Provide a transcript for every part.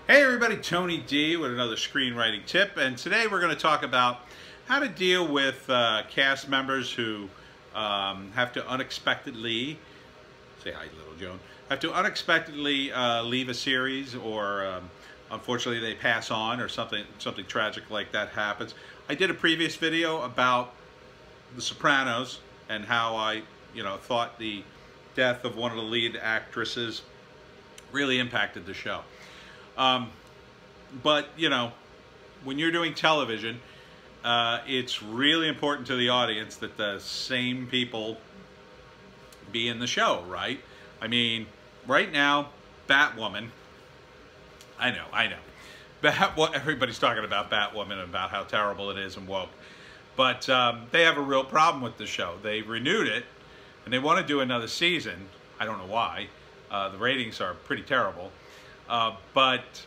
Hey everybody, Tony D with another screenwriting tip, and today we're going to talk about how to deal with cast members who have to unexpectedly, say hi little Joan, have to unexpectedly leave a series, or unfortunately they pass on, or something tragic like that happens. I did a previous video about The Sopranos and how I thought the death of one of the lead actresses really impacted the show. But when you're doing television, it's really important to the audience that the same people be in the show, right? I mean, right now, Batwoman, I know. Everybody's talking about Batwoman and about how terrible it is and woke. But they have a real problem with the show. They renewed it, and they want to do another season. I don't know why. The ratings are pretty terrible. But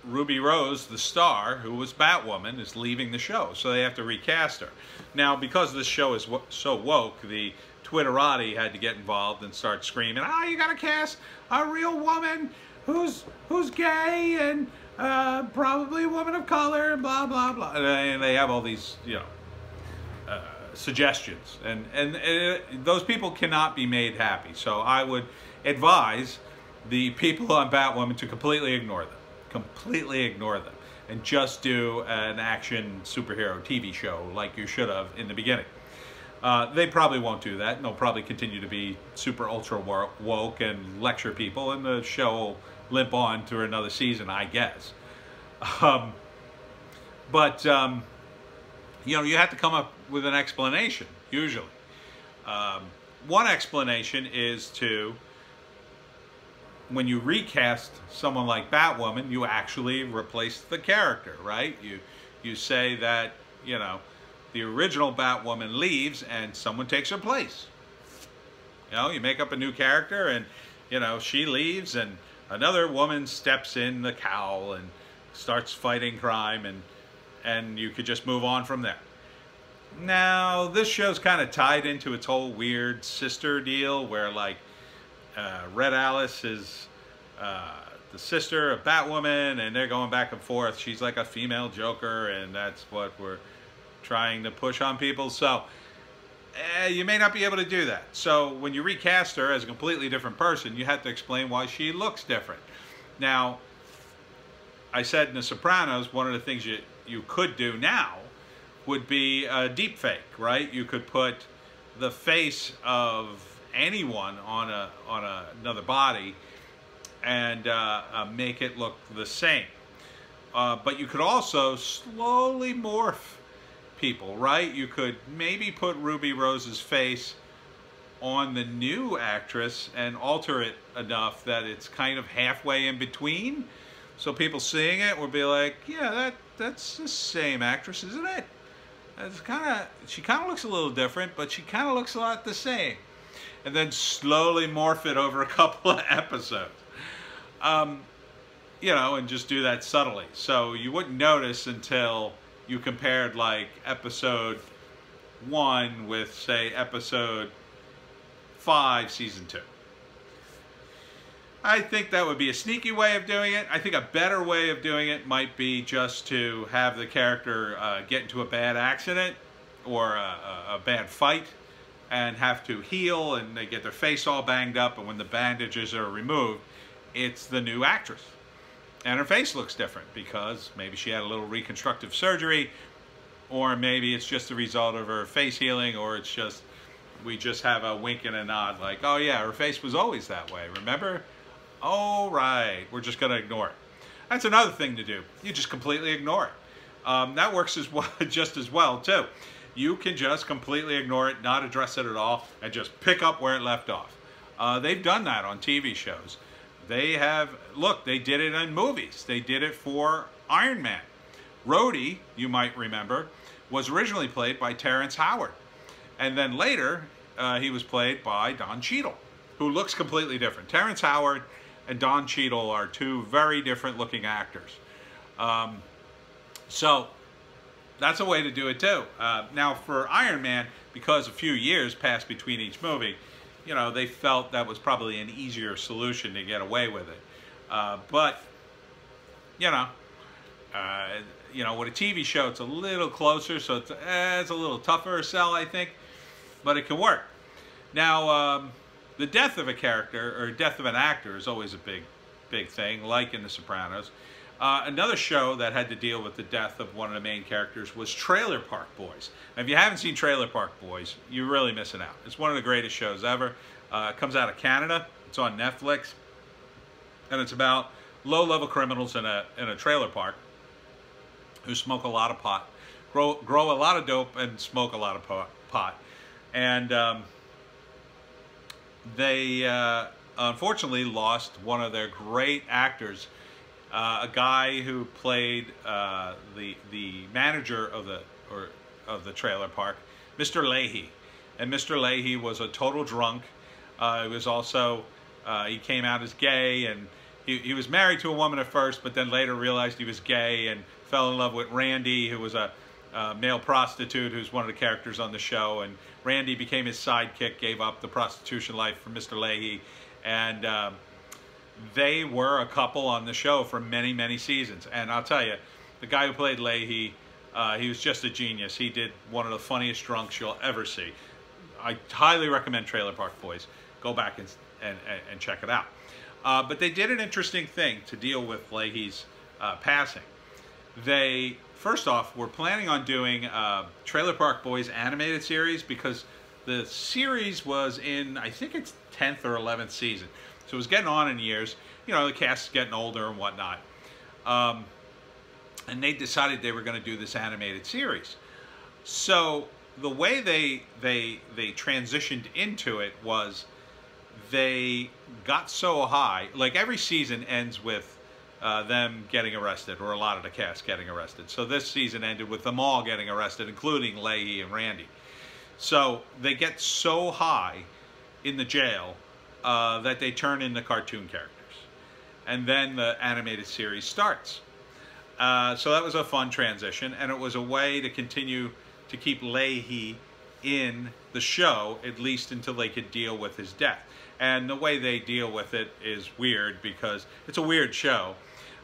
Ruby Rose, the star, who was Batwoman, is leaving the show, so they have to recast her. Now, because this show is so woke, the Twitterati had to get involved and start screaming, "Oh, you gotta cast a real woman who's gay and probably a woman of color, blah blah blah," and they have all these suggestions, and those people cannot be made happy. So I would advise the people on Batwoman to completely ignore them, and just do an action superhero TV show like you should have in the beginning. They probably won't do that, and they'll probably continue to be super ultra woke and lecture people, and the show will limp on to another season, I guess. But you have to come up with an explanation, usually. One explanation is when you recast someone like Batwoman, you actually replace the character, right? You say that, the original Batwoman leaves and someone takes her place. You make up a new character and, she leaves and another woman steps in the cowl and starts fighting crime, and you could just move on from there. Now, this show's kind of tied into its whole weird sister deal where, like, Red Alice is the sister of Batwoman, and they're going back and forth. She's like a female Joker, and that's what we're trying to push on people. So you may not be able to do that. So when you recast her as a completely different person, you have to explain why she looks different. Now, I said in The Sopranos, one of the things you could do now would be a deep fake, right? You could put the face of anyone on another body and make it look the same. But you could also slowly morph people, right? You could maybe put Ruby Rose's face on the new actress and alter it enough that it's kind of halfway in between. So people seeing it will be like, yeah, that's the same actress, isn't it? She kind of looks a little different, but she kind of looks a lot the same. And then slowly morph it over a couple of episodes. And just do that subtly. So you wouldn't notice until you compared, like, episode 1 with, say, episode 5, season 2. I think that would be a sneaky way of doing it. I think a better way of doing it might be just to have the character get into a bad accident or a bad fight and have to heal, and they get their face all banged up, and when the bandages are removed, it's the new actress. And her face looks different because maybe she had a little reconstructive surgery, or maybe it's just a result of her face healing, or it's just, we just have a wink and a nod like, oh yeah, her face was always that way, remember? Oh right, we're just gonna ignore it. That's another thing to do. You just completely ignore it. That works just as well too. You can just completely ignore it, not address it at all, and just pick up where it left off. They've done that on TV shows. They did it in movies. They did it for Iron Man. Rhodey, you might remember, was originally played by Terrence Howard. And then later, he was played by Don Cheadle, who looks completely different. Terrence Howard and Don Cheadle are two very different looking actors. So that's a way to do it too. Now for Iron Man, because a few years passed between each movie, they felt that was probably an easier solution to get away with it. But you know, with a TV show, it's a little closer, so it's a little tougher to sell, I think, but it can work. Now, the death of a character or death of an actor is always a big thing, like in The Sopranos. Another show that had to deal with the death of one of the main characters was Trailer Park Boys. Now, if you haven't seen Trailer Park Boys, you're really missing out. It's one of the greatest shows ever. It comes out of Canada. It's on Netflix, and it's about low-level criminals in a trailer park who smoke a lot of pot, grow a lot of dope, and smoke a lot of pot. And they unfortunately lost one of their great actors, a guy who played the manager of the trailer park, Mr. Leahy. And Mr. Leahy was a total drunk. He was also he came out as gay, and he was married to a woman at first, but then later realized he was gay and fell in love with Randy, who was a male prostitute who's one of the characters on the show. And Randy became his sidekick, gave up the prostitution life for Mr. Leahy, and they were a couple on the show for many, many seasons. And I'll tell you, the guy who played Leahy, he was just a genius. He did one of the funniest drunks you'll ever see. I highly recommend Trailer Park Boys. Go back and check it out. But they did an interesting thing to deal with Leahy's passing. They, first off, were planning on doing Trailer Park Boys animated series, because the series was in, I think it's 10th or 11th season. So it was getting on in years. You know, the cast is getting older and whatnot. And they decided they were going to do this animated series. So the way they transitioned into it was they got so high, like every season ends with them getting arrested, or a lot of the cast getting arrested. So this season ended with them all getting arrested, including Leahy and Randy. So they get so high in the jail that they turn into cartoon characters. And then the animated series starts. So that was a fun transition, and it was a way to continue to keep Leahy in the show, at least until they could deal with his death. And the way they deal with it is weird, because it's a weird show.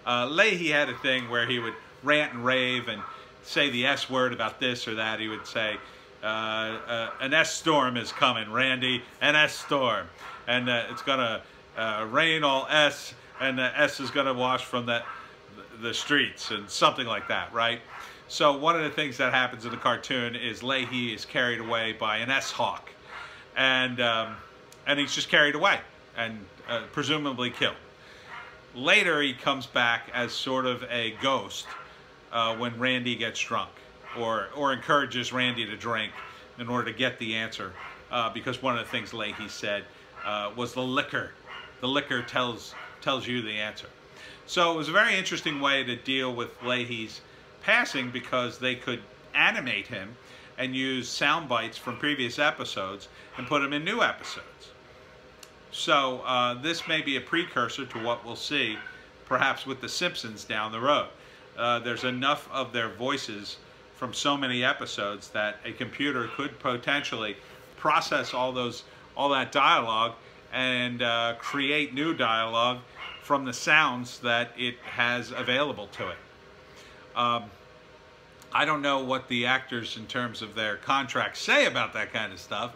Leahy had a thing where he would rant and rave and say the S word about this or that. He would say, an S storm is coming, Randy, an S storm. And it's going to rain all S, and the S is going to wash from the streets, and something like that, right? So one of the things that happens in the cartoon is Leahy is carried away by an S-hawk. And he's just carried away and presumably killed. Later, he comes back as sort of a ghost when Randy gets drunk, or encourages Randy to drink in order to get the answer, because one of the things Leahy said was the liquor. The liquor tells you the answer. So it was a very interesting way to deal with Leahy's passing, because they could animate him and use sound bites from previous episodes and put them in new episodes. So this may be a precursor to what we'll see perhaps with the Simpsons down the road. There's enough of their voices from so many episodes that a computer could potentially process all that dialogue and create new dialogue from the sounds that it has available to it. I don't know what the actors in terms of their contracts say about that kind of stuff,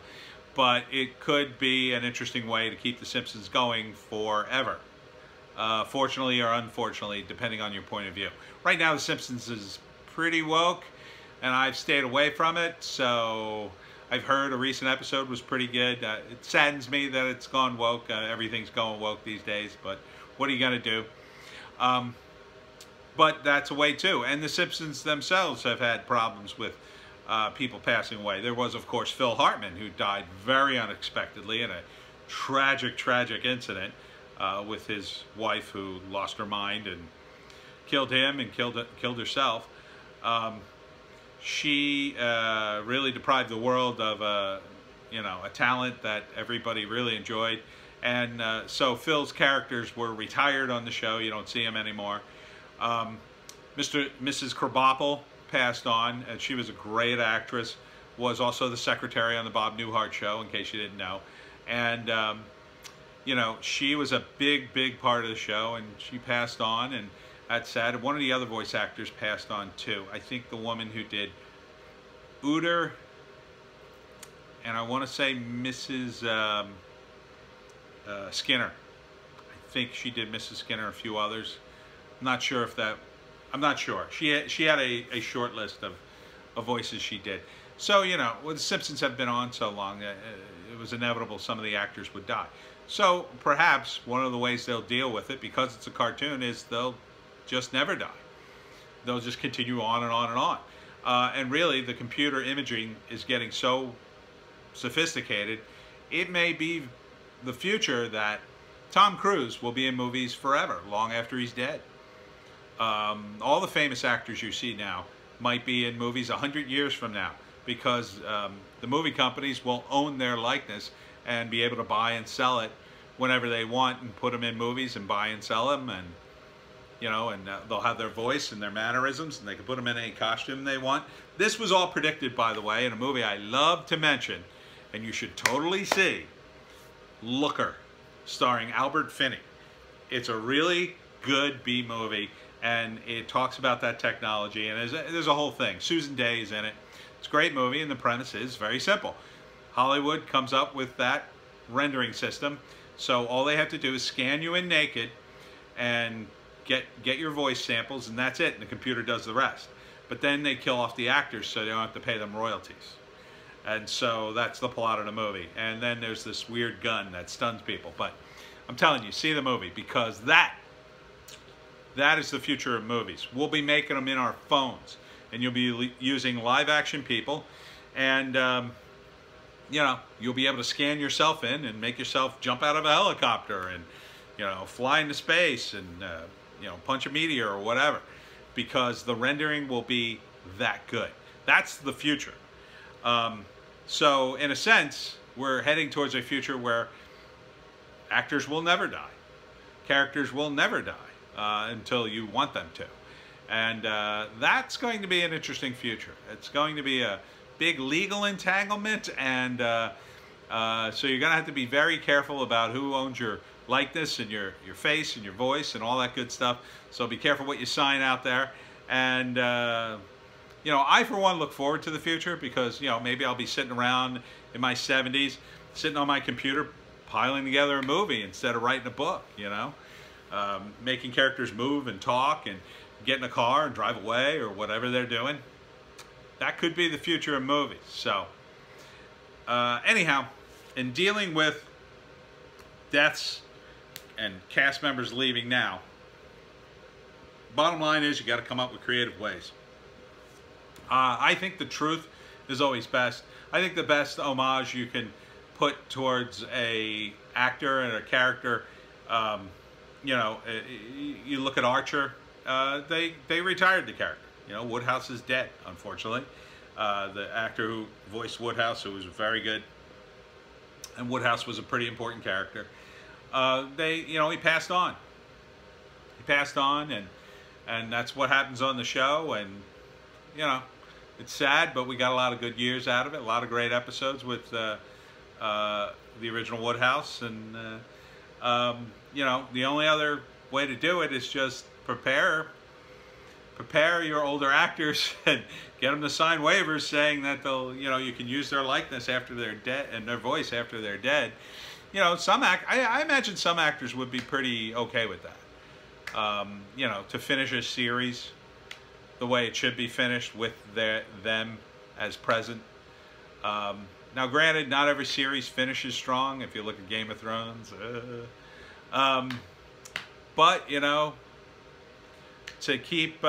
but it could be an interesting way to keep The Simpsons going forever. Fortunately or unfortunately, depending on your point of view. Right now, The Simpsons is pretty woke, and I've stayed away from it, so I've heard a recent episode was pretty good. It saddens me that it's gone woke. Everything's going woke these days, but what are you going to do? But that's a way too. And The Simpsons themselves have had problems with people passing away. There was, of course, Phil Hartman, who died very unexpectedly in a tragic, tragic incident with his wife, who lost her mind and killed him and killed herself. She really deprived the world of a talent that everybody really enjoyed. And so Phil's characters were retired on the show. You don't see them anymore. Mrs. Krabappel passed on, and she was a great actress, was also the secretary on the Bob Newhart show, in case you didn't know. And, she was a big, big part of the show, and she passed on. And That's sad. One of the other voice actors passed on too. I think the woman who did Uter, and I want to say Mrs. Skinner. I think she did Mrs. Skinner and a few others. I'm not sure if that. I'm not sure. She had a short list of voices she did. So, you know, well, the Simpsons have been on so long, it was inevitable some of the actors would die. So perhaps one of the ways they'll deal with it, because it's a cartoon, is they'll just never die. They'll just continue on and on and on. And really, the computer imaging is getting so sophisticated, it may be the future that Tom Cruise will be in movies forever, long after he's dead. All the famous actors you see now might be in movies 100 years from now, because the movie companies will own their likeness and be able to buy and sell it whenever they want, and put them in movies and buy and sell them, and you know, and they'll have their voice and their mannerisms, and they can put them in any costume they want. This was all predicted, by the way, in a movie I love to mention, and you should totally see, Looker, starring Albert Finney. It's a really good B movie, and it talks about that technology, and there's a whole thing. Susan Day is in it. It's a great movie, and the premise is very simple. Hollywood comes up with that rendering system, so all they have to do is scan you in naked and get your voice samples, and that's it, and the computer does the rest. But then they kill off the actors so they don't have to pay them royalties. And so that's the plot of the movie. And then there's this weird gun that stuns people. But I'm telling you, see the movie, because that is the future of movies. We'll be making them in our phones, and you'll be using live action people, and you know, you'll be able to scan yourself in and make yourself jump out of a helicopter and, you know, fly into space and you know, punch a meteor or whatever, because the rendering will be that good. That's the future. So in a sense, we're heading towards a future where actors will never die. Characters will never die until you want them to. And that's going to be an interesting future. It's going to be a big legal entanglement, and so you're going to have to be very careful about who owns your likeness and your face and your voice and all that good stuff. So be careful what you sign out there. And you know, I for one look forward to the future, because, you know, maybe I'll be sitting around in my 70s, sitting on my computer, piling together a movie instead of writing a book, you know, making characters move and talk and get in a car and drive away or whatever they're doing. That could be the future of movies. So anyhow, in dealing with deaths and cast members leaving now, bottom line is you got to come up with creative ways. I think the truth is always best. I think the best homage you can put towards a actor and a character, you know, you look at Archer, they retired the character. You know, Woodhouse is dead, unfortunately. The actor who voiced Woodhouse, who was very good, and Woodhouse was a pretty important character. You know, he passed on. He passed on, and that's what happens on the show. And you know, it's sad, but we got a lot of good years out of it. A lot of great episodes with the original Woodhouse, and you know, the only other way to do it is just prepare your older actors and get them to sign waivers saying that they'll, you know, you can use their likeness after they're dead and their voice after they're dead. You know, I imagine some actors would be pretty okay with that. You know, to finish a series the way it should be finished with them as present. Now, granted, not every series finishes strong. If you look at Game of Thrones, but you know, to keep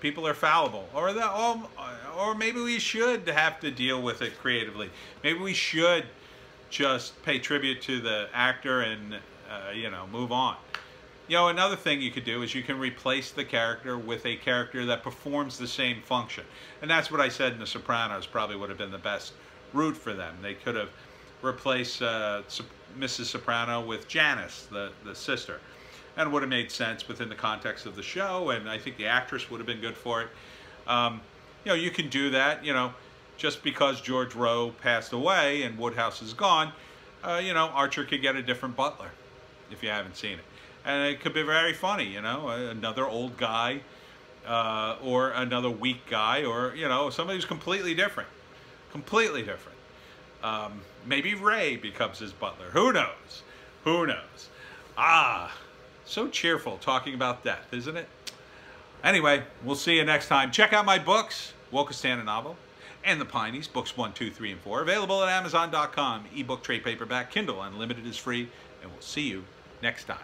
people are fallible, or maybe we should have to deal with it creatively. Maybe we should just pay tribute to the actor and you know, move on. You know, another thing you could do is you can replace the character with a character that performs the same function, and that's what I said in The Sopranos probably would have been the best route for them. They could have replaced Mrs. Soprano with Janice, the sister. And it would have made sense within the context of the show, and I think the actress would have been good for it. You know, you can do that. You know, just because George Rowe passed away and Woodhouse is gone, you know, Archer could get a different butler, if you haven't seen it. And it could be very funny, you know, another old guy, or another weak guy, or, you know, somebody who's completely different. Completely different. Maybe Ray becomes his butler. Who knows? Who knows? Ah, so cheerful talking about death, isn't it? Anyway, we'll see you next time. Check out my books, Wokustan, a novel, and The Pineys, books 1, 2, 3, and 4, available at Amazon.com, ebook, trade paperback, Kindle Unlimited is free, and we'll see you next time.